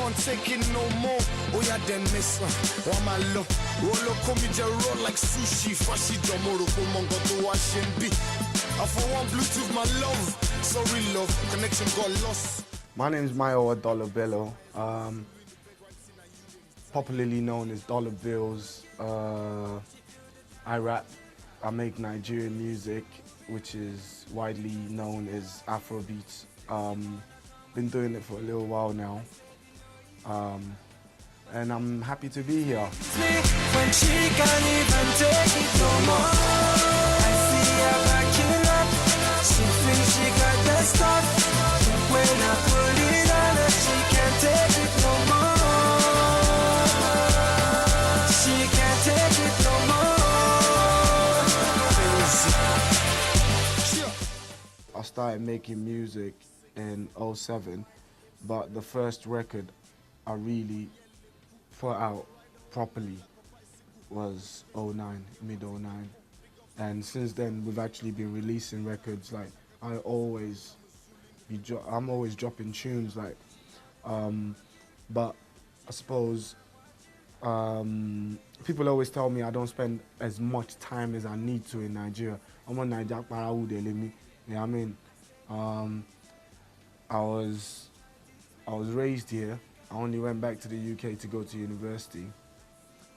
can't take it no more. Oh yeah, then miss one my love. Roll up, come with your roll like sushi. Fashi domoro, mongo to wash and be. I for one Bluetooth, my love. Sorry, love, connection got lost. My name is Mayo Dollar, popularly known as Dollar Billz. I rap, I make Nigerian music, which is widely known as Afrobeats. Been doing it for a little while now, and I'm happy to be here. When she can't even take it no more, I see her backing up. She thinks she got the stuff. When I put it on her, she can't take it no more. She can't take it no more. I started making music in 07, but the first record I really put out properly was 09, mid 09. And since then we've actually been releasing records. Like I'm always dropping tunes, like but I suppose people always tell me I don't spend as much time as I need to in Nigeria. I'm on Nigeria, you know what I mean? I was raised here. I only went back to the UK to go to university.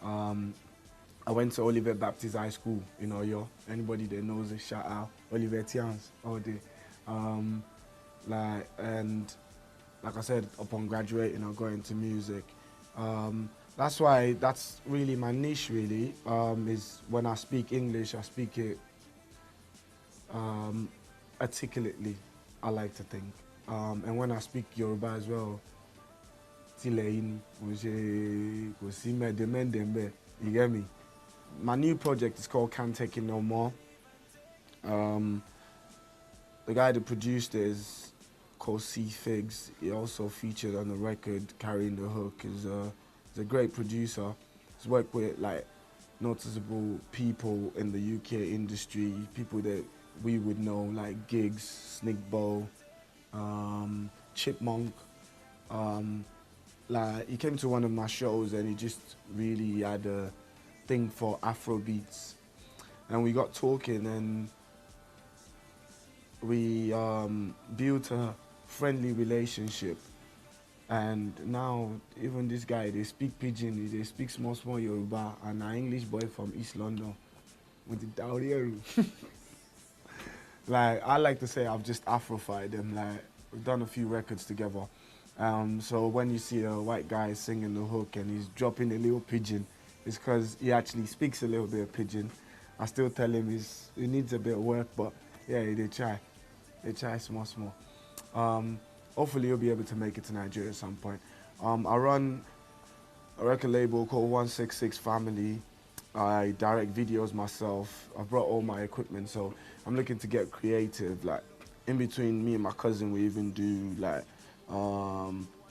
I went to Olivet Baptist High School in Oyo. Anybody that knows it, shout out. Olivetians all day. Like I said, upon graduating, I got into music. That's why that's really my niche. Really, is when I speak English, I speak it articulately. I like to think, and when I speak Yoruba as well, you get me? My new project is called Can't Take It No More. The guy that produced it is called C Figs. He also featured on the record Carrying the Hook. He's a great producer. He's worked with like noticeable people in the UK industry, people that we would know like Giggs, Snickbo, Chipmunk. Like he came to one of my shows and he just really had a thing for Afrobeats, and we got talking and we built a friendly relationship. And now even this guy, they speak pidgin, they speak small Yoruba, and an English boy from East London with the Daurieru. Like I like to say I've just Afrofied them. Like we've done a few records together. So when you see a white guy singing the hook and he's dropping a little pidgin, it's because he actually speaks a little bit of pidgin. I still tell him he needs a bit of work, but yeah, they try. They try small. Hopefully he'll be able to make it to Nigeria at some point. I run a record label called 166 Family. I direct videos myself. I brought all my equipment, so I'm looking to get creative. Like in between me and my cousin, we even do like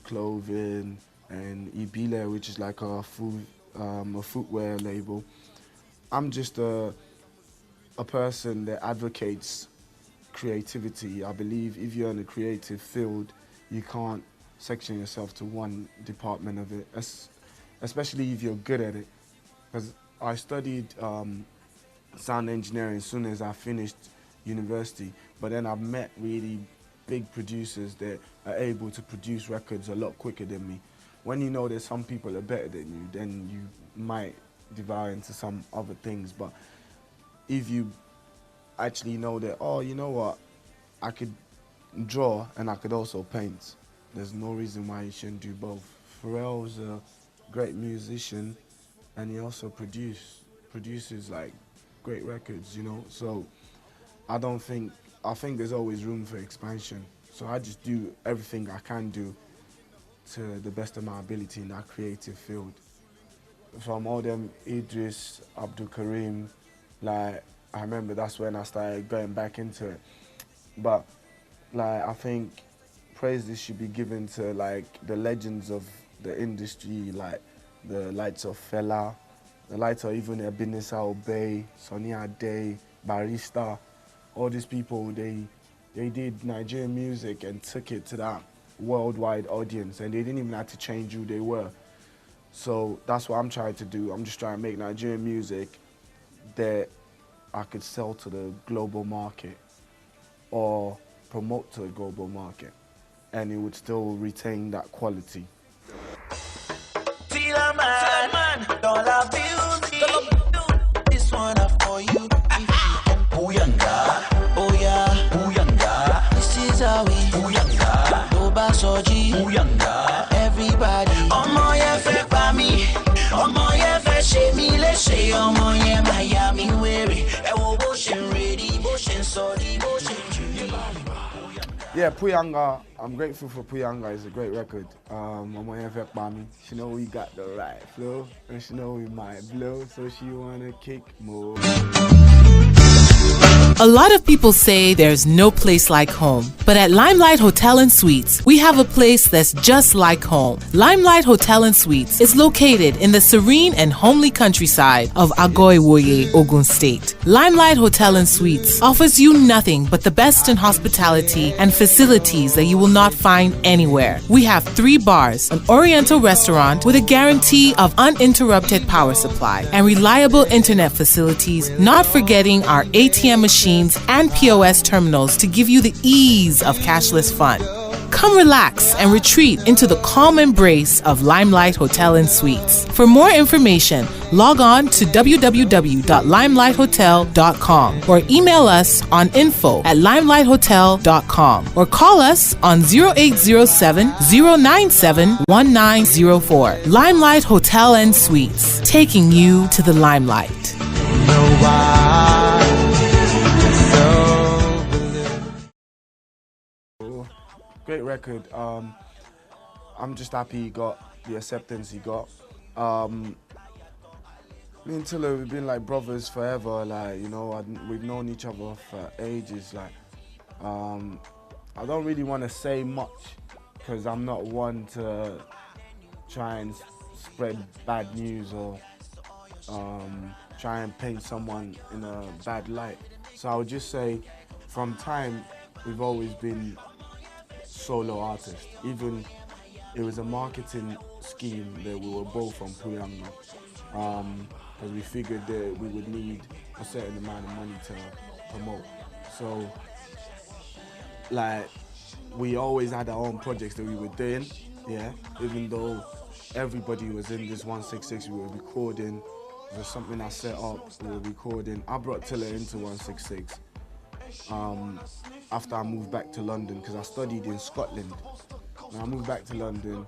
clothing and Ibile, which is like a footwear label. I'm just a person that advocates creativity. I believe if you're in a creative field, you can't section yourself to one department of it, especially if you're good at it. Because I studied sound engineering as soon as I finished university, but then I've met really big producers that are able to produce records a lot quicker than me. When you know that some people are better than you, then you might devour into some other things. But if you actually know that, oh, you know what, I could draw and I could also paint, there's no reason why you shouldn't do both. Pharrell's a great musician and he also produces like great records, you know. So I think there's always room for expansion. So I just do everything I can do to the best of my ability in that creative field. From all them Idris, Abdul Karim, like I remember that's when I started going back into it. But like I think praises should be given to like the legends of the industry, like the likes of Fela, the likes of even Ebenezer Obey, Sonny Ade, Barista. All these people, they did Nigerian music and took it to that worldwide audience, and they didn't even have to change who they were. So that's what I'm trying to do. I'm just trying to make Nigerian music that I could sell to the global market or promote to the global market, and it would still retain that quality. $dollar bills, this one up for you. Booyanga, oh yeah, booyanga. This is how we booyanga. Doba soji, booyanga. Everybody, omo ye fe pa mi, omo ye fe she mi le she, omo ye Miami weary. E wo boshin ready, boshin sorry, boshin. Yeah, Puyanga, I'm grateful for Puyanga. It's a great record. She know we got the right flow, and she know we might blow, so she wanna kick more. A lot of people say there's no place like home, but at Limelight Hotel and Suites, we have a place that's just like home. Limelight Hotel and Suites is located in the serene and homely countryside of Agoiwoye, Ogun State. Limelight Hotel and Suites offers you nothing but the best in hospitality and facilities that you will not find anywhere. We have 3 bars, an oriental restaurant with a guarantee of uninterrupted power supply, and reliable internet facilities, not forgetting our ATM machines and POS terminals to give you the ease of cashless fun. Come relax and retreat into the calm embrace of Limelight Hotel and Suites. For more information, log on to www.limelight.hotel.com or email us on info@limelight.hotel.com or call us on 0807 097 1904. Limelight Hotel and Suites, taking you to the limelight. Great record. I'm just happy he got the acceptance he got. Me and Tilla, we've been like brothers forever. Like, you know, we've known each other for ages. Like, I don't really want to say much because I'm not one to try and spread bad news or try and paint someone in a bad light. So I would just say, from time, we've always been solo artists. Even it was a marketing scheme that we were both from Puyanga, because we figured that we would need a certain amount of money to promote. So, like, we always had our own projects that we were doing, yeah. Even though everybody was in this 166, we were recording. It was something I set up, we were recording. I brought Tilla into 166. After I moved back to London, because I studied in Scotland. When I moved back to London,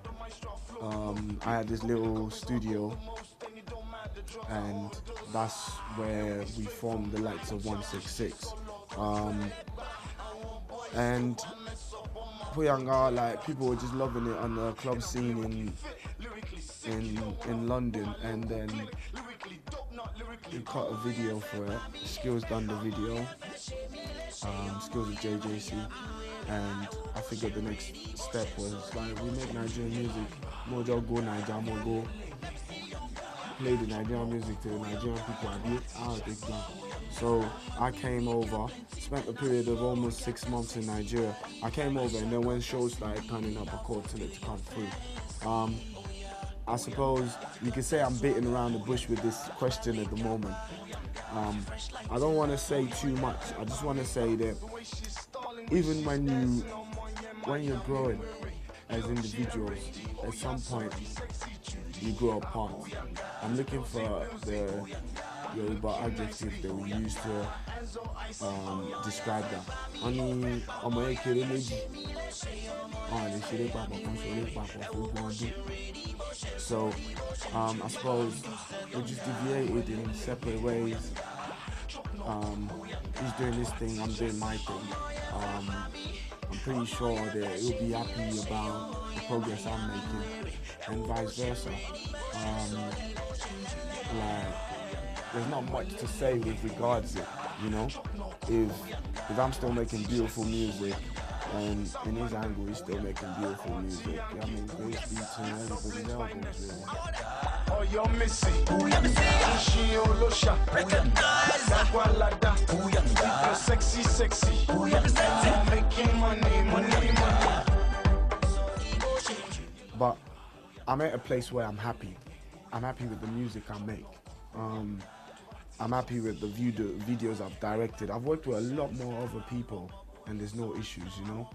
I had this little studio, and that's where we formed the likes of 166. And Puyanga, like, people were just loving it on the club scene in London, and then we cut a video for it. Skills done the video. Skills with JJC, and I figured the next step was like, we make Nigerian music, more go Nigeria, more go play the Nigerian music to the Nigerian people. So I came over, spent a period of almost 6 months in Nigeria. I came over, and then when shows started turning up, I called Tilla to come through. I suppose you could say I'm beating around the bush with this question at the moment. I don't want to say too much. I just want to say that even when you're growing as individuals, at some point you grow apart. I'm looking for the Yoruba adjective that we use to describe that. So I suppose we just deviated in separate ways. He's doing his thing, I'm doing my thing. I'm pretty sure that he'll be happy about the progress I'm making, and vice versa. Like, there's not much to say with regards to it, you know? If I'm still making beautiful music, and in his angle he's still making beautiful music, I mean, grace be to everybody's albums, really. Oh, you're missing. Sexy. Making money. I'm at a place where I'm happy. I'm happy with the music I make. I'm happy with the videos I've directed. I've worked with a lot more other people and there's no issues, you know.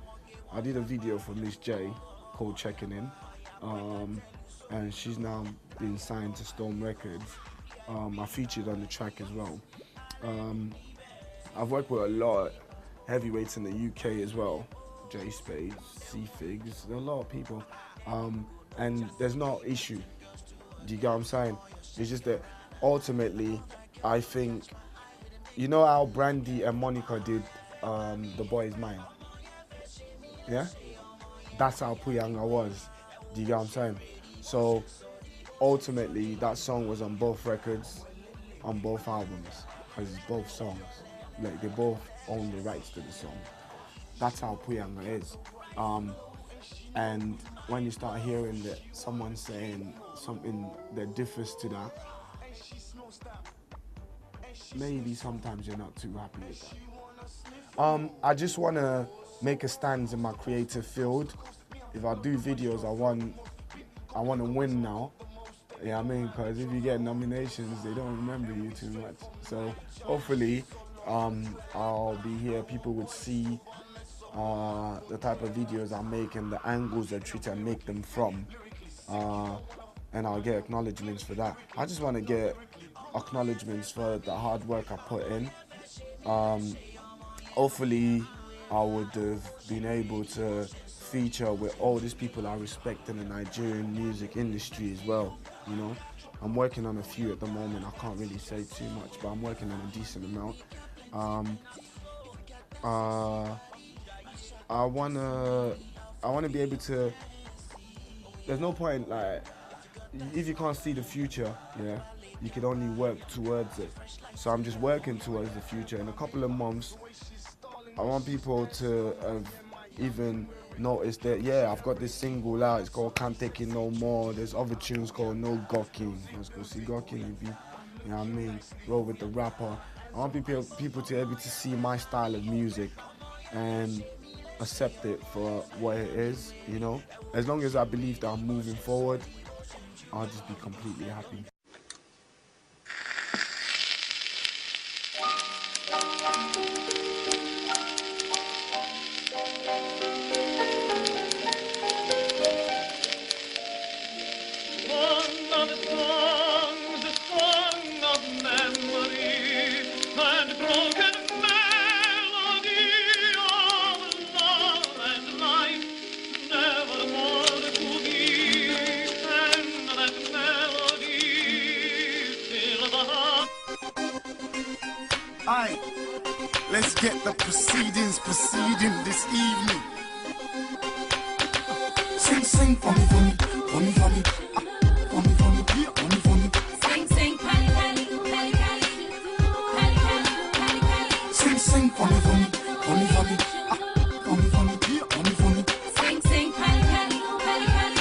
I did a video for Miss J called Checking In, and she's now been signed to Storm Records. I featured on the track as well. I've worked with a lot of heavyweights in the UK as well. J Spades, C Figs, there are a lot of people. And there's no issue. Do you get what I'm saying? It's just that ultimately, I think, you know how Brandy and Monica did The Boy Is Mine? Yeah? That's how Puyanga was. Do you get what I'm saying? So ultimately, that song was on both records, on both albums, because it's both songs. Like, they both own the rights to the song. That's how Puyanga is. And when you start hearing that someone saying something that differs to that, maybe sometimes you're not too happy with that. I just want to make a stand in my creative field. If I do videos, I want to win now. You know what I mean? Because if you get nominations, they don't remember you too much. So hopefully, I'll be here. People would see the type of videos I make and the angles I try to make them from, and I'll get acknowledgements for that. I just want to get acknowledgements for the hard work I put in. Hopefully I would have been able to feature with all these people I respect in the Nigerian music industry as well, you know. I'm working on a few at the moment. I can't really say too much, but I'm working on a decent amount. I wanna be able to. There's no point, like, if you can't see the future, yeah, you can only work towards it. So I'm just working towards the future. In a couple of months, I want people to have even noticed that, yeah, I've got this single out. It's called Can't Take It No More. There's other tunes called No Gawking. Let's go see Gawking if you know what I mean. Roll with the rapper. I want people to be able to see my style of music and accept it for what it is, you know. As long as I believe that I'm moving forward, I'll just be completely happy. Aye, let's get the proceedings proceeding this evening. Sing for me, for me, for me, for me, for me, for me, for me, for me. Sing, pally, pally, pally, pally, pally, pally, pally. Sing for me, for me, for me, for me, for me, for me, for me, for me. Sing, pally, pally, pally, pally,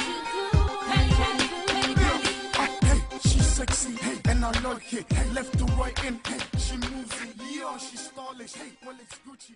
pally, pally, pally, pally. Hey, she's sexy, hey, and I like it. Hey, left to right in, hey, she moves in, yeah, she's stylish. Hey, well, it's Gucci.